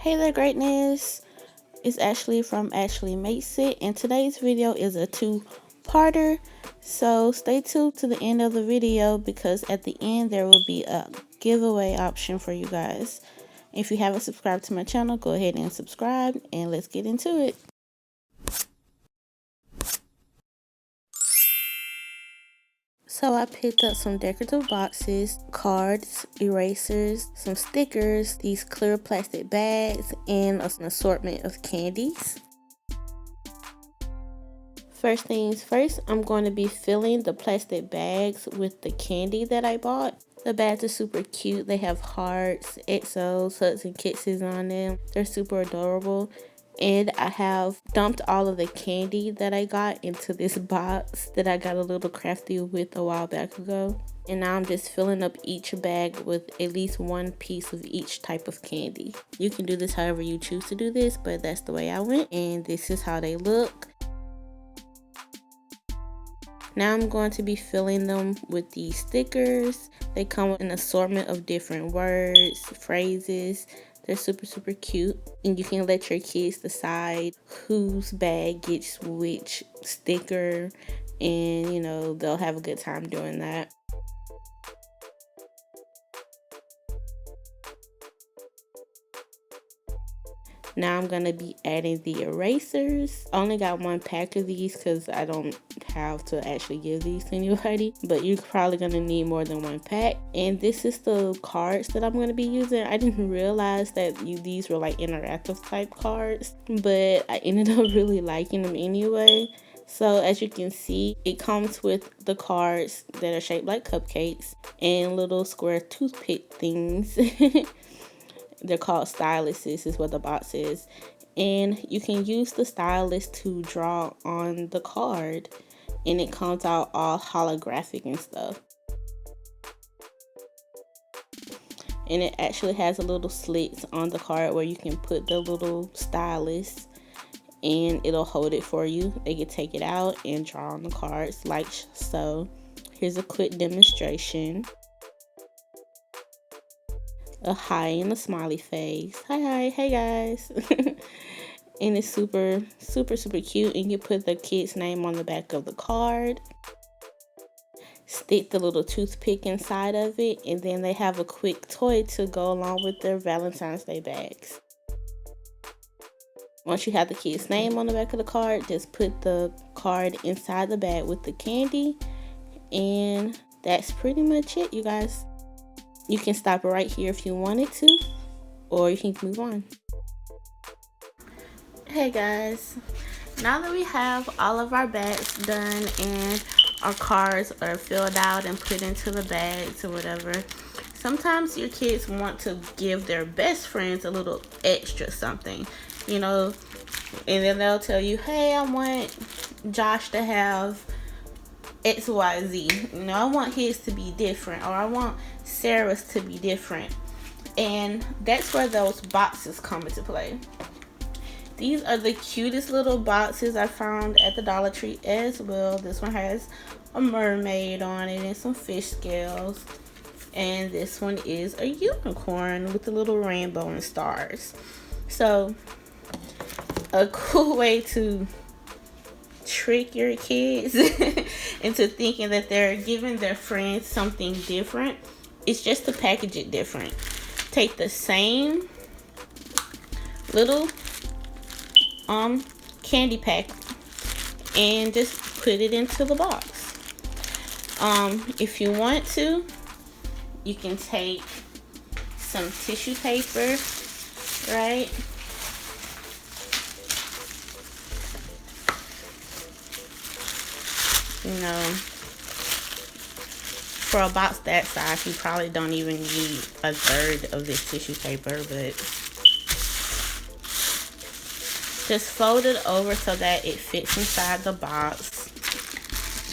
Hey there, greatness. It's Ashley from Ashley Makes It, and today's video is a two-parter. So stay tuned to the end of the video because at the end there will be a giveaway option for you guys. If you haven't subscribed to my channel, go ahead and subscribe, and let's get into it. So I picked up some decorative boxes, cards, erasers, some stickers, these clear plastic bags, and an assortment of candies. First things first, I'm going to be filling the plastic bags with the candy that I bought. The bags are super cute. They have hearts, XOs, hugs, and kisses on them. They're super adorable. And I have dumped all of the candy that I got into this box that I got a little crafty with a while back ago. And now I'm just filling up each bag with at least one piece of each type of candy. You can do this however you choose to do this, but that's the way I went. And this is how they look. Now I'm going to be filling them with these stickers. They come with an assortment of different words, phrases. They're super cute, and you can let your kids decide whose bag gets which sticker, and you know, they'll have a good time doing that. Now I'm going to be adding the erasers. I only got one pack of these because I don't have to actually give these to anybody. But you're probably going to need more than one pack. And this is the cards that I'm going to be using. I didn't realize that these were like interactive type cards. But I ended up really liking them anyway. So as you can see, it comes with the cards that are shaped like cupcakes and little square toothpick things. They're called styluses is what the box is. And you can use the stylus to draw on the card. And it comes out all holographic and stuff. And it actually has a little slits on the card where you can put the little stylus and it'll hold it for you. They can take it out and draw on the cards like so. Here's a quick demonstration. A hi and a smiley face. Hi, hey guys. And it's super cute. And you put the kid's name on the back of the card. Stick the little toothpick inside of it. And then they have a quick toy to go along with their Valentine's Day bags. Once you have the kid's name on the back of the card, just put the card inside the bag with the candy. And that's pretty much it, you guys. You can stop right here if you wanted to, or you can move on. Hey guys, now that we have all of our bags done and our cards are filled out and put into the bags or whatever, sometimes your kids want to give their best friends a little extra something, you know, and then they'll tell you, hey, I want Josh to have XYZ, you know, I want his to be different, or I want Sarah's to be different. And that's where those boxes come into play. These are the cutest little boxes I found at the Dollar Tree as well. This one has a mermaid on it and some fish scales, and this one is a unicorn with a little rainbow and stars. So a cool way to trick your kids into thinking that they're giving their friends something different. It's just to package it different. Take the same little candy pack and just put it into the box. If you want to, you can take some tissue paper, right? You know, for a box that size, you probably don't even need a third of this tissue paper, but just fold it over so that it fits inside the box.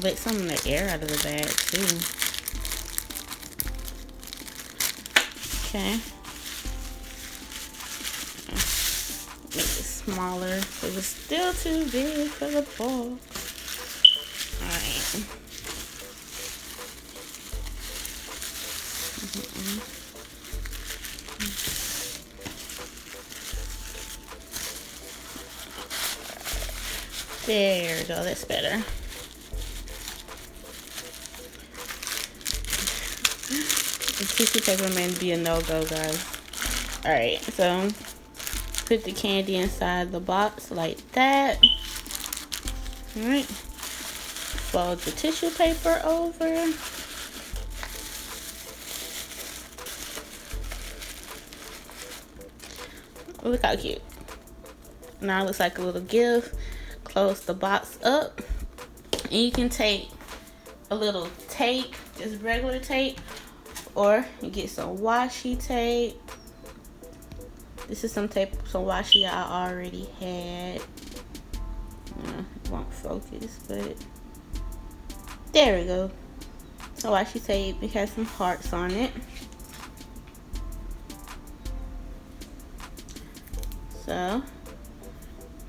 Let some of the air out of the bag too. Okay. Make it smaller because it's still too big for the box. Alright. There we go, that's better. The tissue paper may be a no-go, guys. Alright, so put the candy inside the box like that. Alright. Fold the tissue paper over. Look how cute. Now it looks like a little gift. Close the box up. And you can take a little tape, just regular tape, or you get some washi tape. This is some tape, some washi I already had. It won't focus, but there we go. So washi tape, it has some hearts on it. So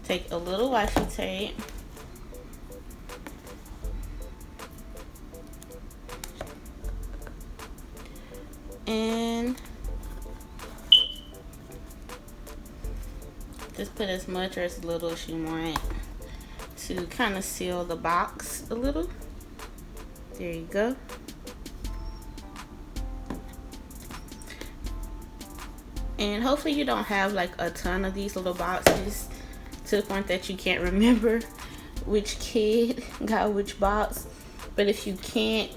take a little washi tape. And just put as much or as little as you want to kind of seal the box a little. There you go. And hopefully you don't have like a ton of these little boxes to the point that you can't remember which kid got which box. But if you can't,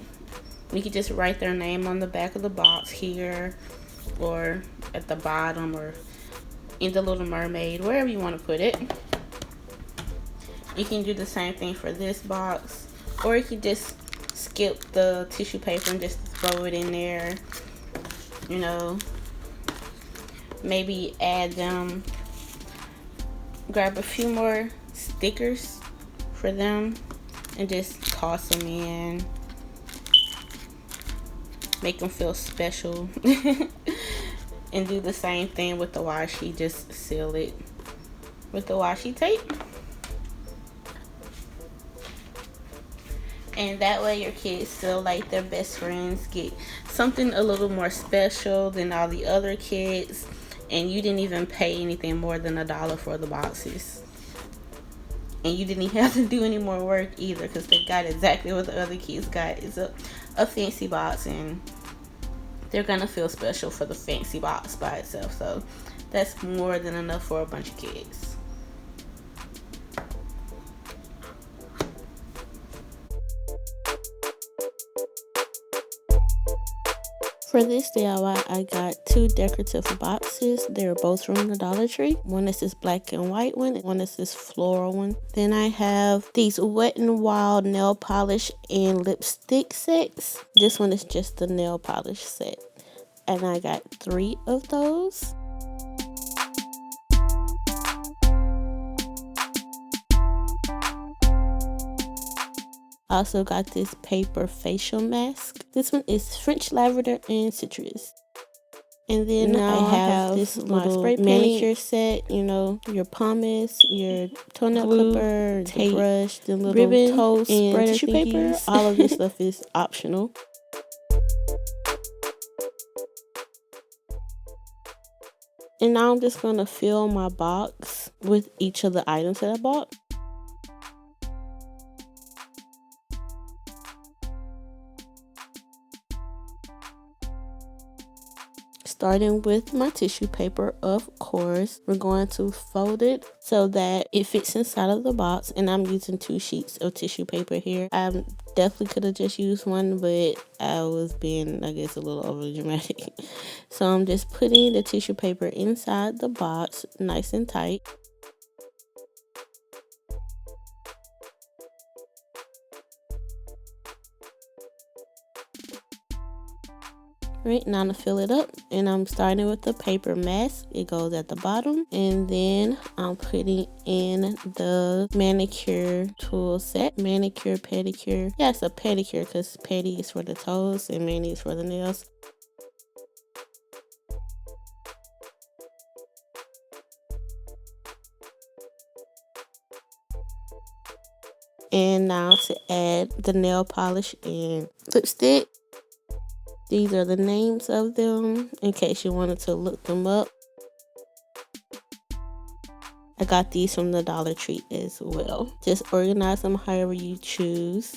you can just write their name on the back of the box here, or at the bottom, or in the Little Mermaid, wherever you want to put it. You can do the same thing for this box, or you can just skip the tissue paper and just throw it in there. You know, maybe add them, grab a few more stickers for them and just toss them in. Make them feel special. And do the same thing with the washi, just seal it with the washi tape. And that way your kids feel like their best friends, get something a little more special than all the other kids, and you didn't even pay anything more than $1 for the boxes. And you didn't even have to do any more work either, because they got exactly what the other kids got. It's a fancy box, and they're gonna feel special for the fancy box by itself. So that's more than enough for a bunch of kids. For this DIY, I got 2 decorative boxes. They're both from the Dollar Tree. One is this black and white one, one is this floral one. Then I have these Wet n Wild nail polish and lipstick sets. This one is just the nail polish set. And I got 3 of those. Also got this paper facial mask. This one is French lavender and citrus. And then now I have this little spray manicure set, you know, your pumice, your toenail clipper, tape, brush, the little ribbon, toast, and tissue paper. All of this stuff is optional. And now I'm just going to fill my box with each of the items that I bought. Starting with my tissue paper, of course, we're going to fold it so that it fits inside of the box. And I'm using 2 sheets of tissue paper here. I definitely could have just used one, but I was being, I guess, a little overly dramatic. So I'm just putting the tissue paper inside the box nice and tight. Right now to fill it up, and I'm starting with the paper mask. It goes at the bottom, and then I'm putting in the manicure tool set. Manicure, pedicure. Yeah, it's a pedicure because pedi is for the toes and mani is for the nails. And now to add the nail polish and lipstick. These are the names of them in case you wanted to look them up. I got these from the Dollar Tree as well. Just organize them however you choose.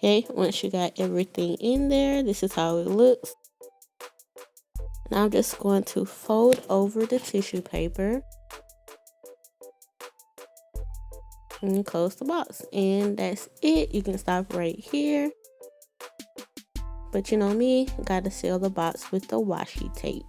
Okay, once you got everything in there, this is how it looks. Now I'm just going to fold over the tissue paper and close the box. And that's it. You can stop right here. But you know me, gotta seal the box with the washi tape.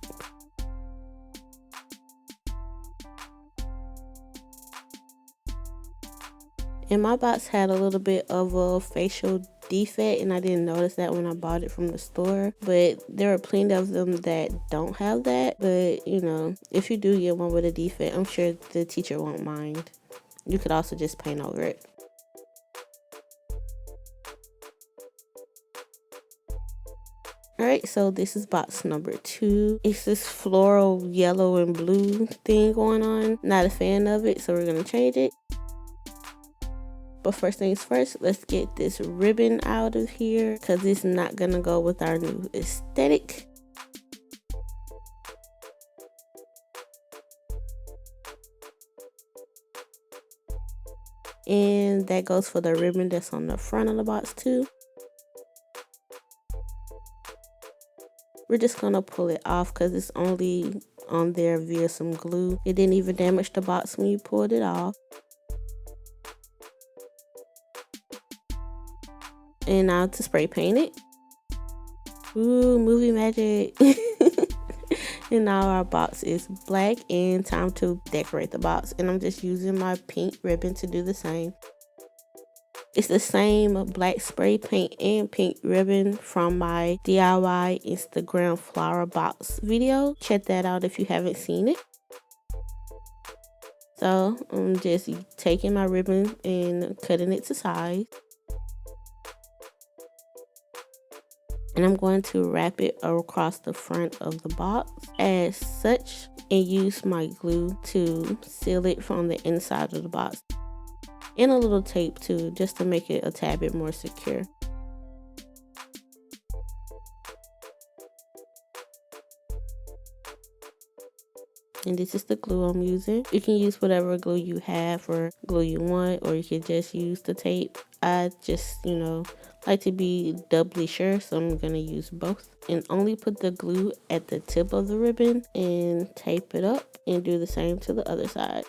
And my box had a little bit of a facial defect, and I didn't notice that when I bought it from the store. But there are plenty of them that don't have that. But you know, if you do get one with a defect, I'm sure the teacher won't mind. You could also just paint over it. Alright, so this is box number 2. It's this floral yellow and blue thing going on. Not a fan of it, so we're going to change it. But first things first, let's get this ribbon out of here because it's not going to go with our new aesthetic. And that goes for the ribbon that's on the front of the box too. We're just going to pull it off because it's only on there via some glue. It didn't even damage the box when you pulled it off. And now to spray paint it. Ooh, movie magic. And now our box is black and time to decorate the box. And I'm just using my pink ribbon to do the same. It's the same black spray paint and pink ribbon from my D.I.Y Instagram flower box video. Check that out if you haven't seen it. So I'm just taking my ribbon and cutting it to size. And I'm going to wrap it across the front of the box as such and use my glue to seal it from the inside of the box. And a little tape too, just to make it a tad bit more secure. And this is the glue I'm using. You can use whatever glue you have or glue you want, or you can just use the tape. I just, like to be doubly sure, so I'm going to use both. And only put the glue at the tip of the ribbon and tape it up and do the same to the other side.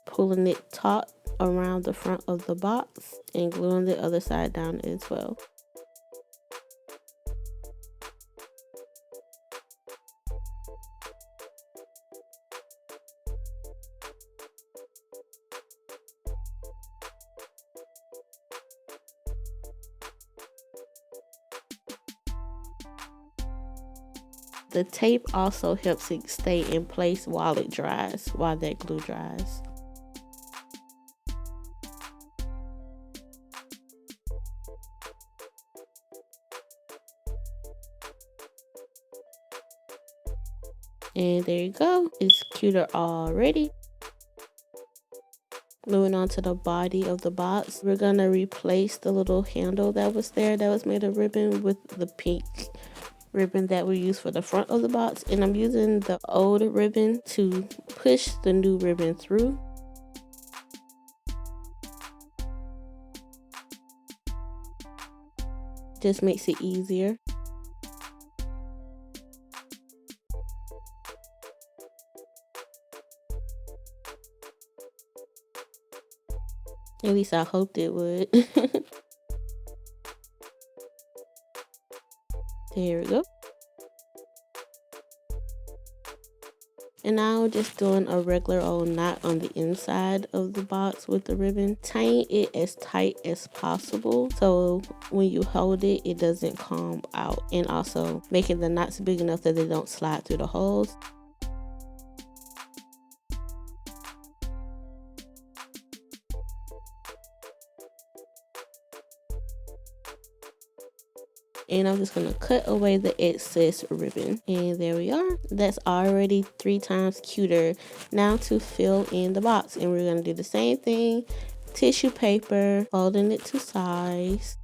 Pulling it taut around the front of the box and gluing the other side down as well. The tape also helps it stay in place while it dries, while that glue dries. And there you go. It's cuter already. Moving on to the body of the box. We're going to replace the little handle that was there that was made of ribbon with the pink ribbon that we use for the front of the box. And I'm using the old ribbon to push the new ribbon through. Just makes it easier. At least I hoped it would. There we go. And now just doing a regular old knot on the inside of the box with the ribbon. Tying it as tight as possible so when you hold it, it doesn't come out. And also making the knots big enough that they don't slide through the holes. And I'm just going to cut away the excess ribbon. And there we are. That's already 3 times cuter. Now to fill in the box. And we're going to do the same thing. Tissue paper, folding it to size.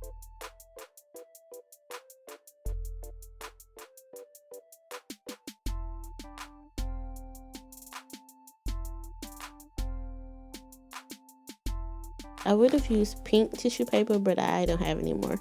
I would have used pink tissue paper, but I don't have any more.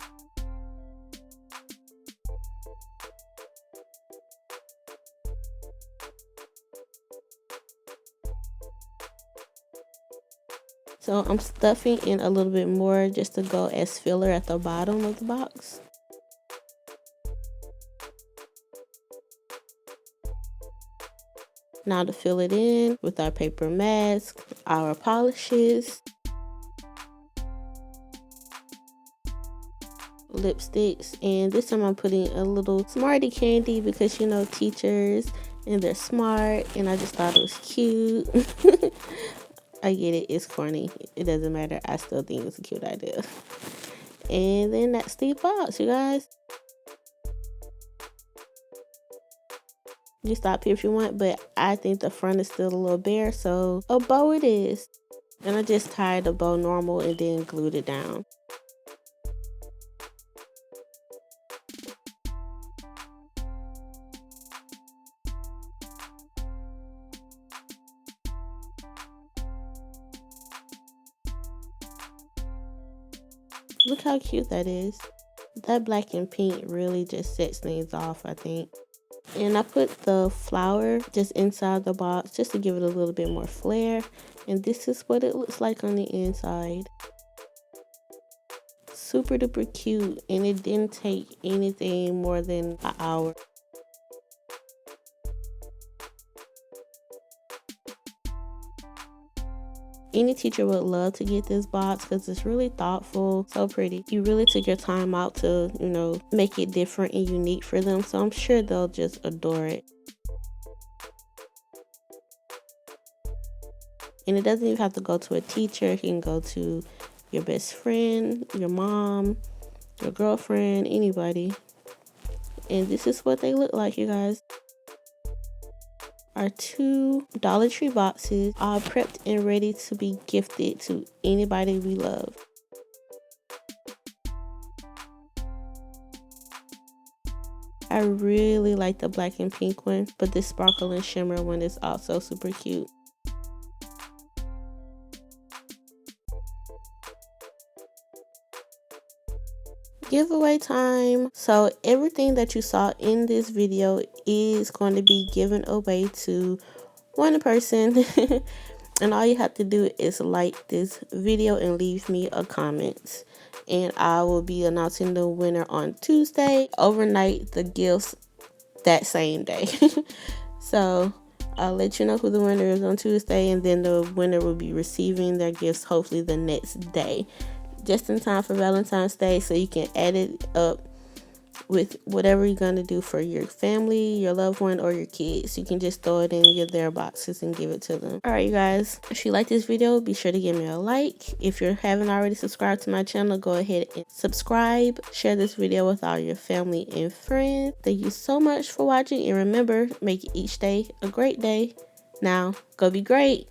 So I'm stuffing in a little bit more just to go as filler at the bottom of the box. Now to fill it in with our paper mask, our polishes, lipsticks, and this time I'm putting a little Smarty candy because you know teachers and they're smart, and I just thought it was cute. I get it, it's corny, it doesn't matter, I still think it's a cute idea. And then that's the box, you guys. You stop here if you want, but I think the front is still a little bare, so a bow it is. And I just tied the bow normal and then glued it down. Look how cute that is. That black and pink really just sets things off, I think. And I put the flower just inside the box just to give it a little bit more flair. And this is what it looks like on the inside. Super duper cute, and it didn't take anything more than an hour. Any teacher would love to get this box because it's really thoughtful, so pretty. You really took your time out to, you know, make it different and unique for them, so I'm sure they'll just adore it. And it doesn't even have to go to a teacher. It can go to your best friend, your mom, your girlfriend, anybody. And this is what they look like, you guys. Our 2 Dollar Tree boxes are prepped and ready to be gifted to anybody we love. I really like the black and pink one, but this sparkle and shimmer one is also super cute. Giveaway time. So everything that you saw in this video is going to be given away to one person. And all you have to do is like this video and leave me a comment, and I will be announcing the winner on Tuesday. Overnight the gifts that same day. So I'll let you know who the winner is on Tuesday, and then the winner will be receiving their gifts hopefully the next day, just in time for Valentine's Day, so you can add it up with whatever you're going to do for your family, your loved one, or your kids. You can just throw it in their boxes and give it to them. Alright, you guys, if you like this video, be sure to give me a like. If you haven't already subscribed to my channel, go ahead and subscribe. Share this video with all your family and friends. Thank you so much for watching, and remember, make each day a great day. Now, go be great.